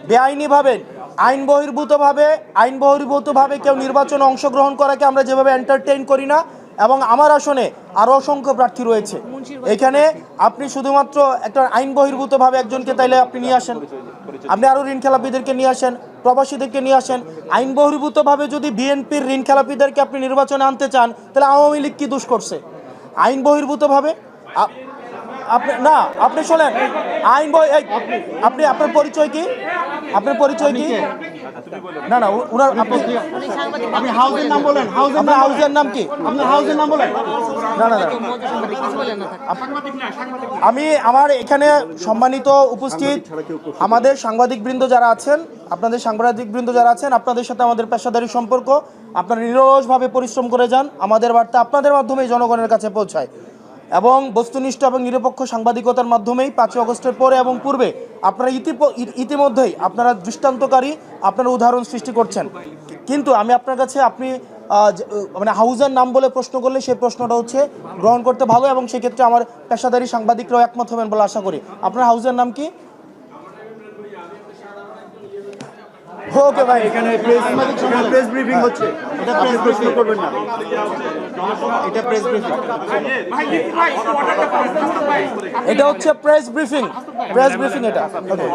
বেআইনিভাবে আইন বহির্ভূতভাবে কেউ নির্বাচনে অংশগ্রহণ করাকে আমরা যেভাবে এন্টারটেইন করি না, এবং আমার আসনে আরও অসংখ্য প্রার্থী রয়েছে। এখানে আপনি শুধুমাত্র একটা আইন বহির্ভূতভাবে একজনকে তাইলে আপনি নিয়ে আসেন, আপনি আরও ঋণ খেলাপিদেরকে নিয়ে আসেন, প্রবাসীদেরকে নিয়ে আসেন। আইন বহির্ভূতভাবে যদি বিএনপির ঋণ খেলাপিদেরকে আপনি নির্বাচনে আনতে চান, তাহলে আওয়ামী লীগ কী দোষ করছে? আইন বহির্ভূতভাবে আপনি না, আপনি শোনেন, আপনি আপনার পরিচয় কি? আপনার পরিচয় কি? না না, উনার আপনি হাউজের নাম বলেন, হাউজের নাম কি? আপনার হাউজের নাম বলেন। না না না, আমার এখানে সম্মানিত উপস্থিত আমাদের সাংবাদিকবৃন্দ যারা আছেন, আপনাদের সাথে আমাদের পেশাদারি সম্পর্ক। আপনারা নিরলসভাবে পরিশ্রম করে যান, আমাদের বার্তা আপনাদের মাধ্যমেই জনগণের কাছে পৌঁছায়, এবং বস্তুনিষ্ঠ এবং নিরপেক্ষ সাংবাদিকতার মাধ্যমেই 5ই আগস্টের পরে এবং পূর্বে আপনারা ইতিমধ্যেই আপনারা দৃষ্টান্তকারী আপনারা উদাহরণ সৃষ্টি করছেন। কিন্তু আমি আপনার কাছে আপনি মানে হাউজের নাম বলে প্রশ্ন করলে সেই প্রশ্নটা হচ্ছে গ্রহণ করতে ভালো, এবং সেক্ষেত্রে আমার পেশাদারি সাংবাদিকরাও একমত হবেন বলে আশা করি। আপনার হাউজের নাম কি? ওকে ভাই, এখানে প্রেস ব্রিফিং হচ্ছে, এটা প্রেস ব্রিফিং করবেন না, এটা প্রেস ব্রিফিং, এটা হচ্ছে প্রেস ব্রিফিং এটা। ওকে।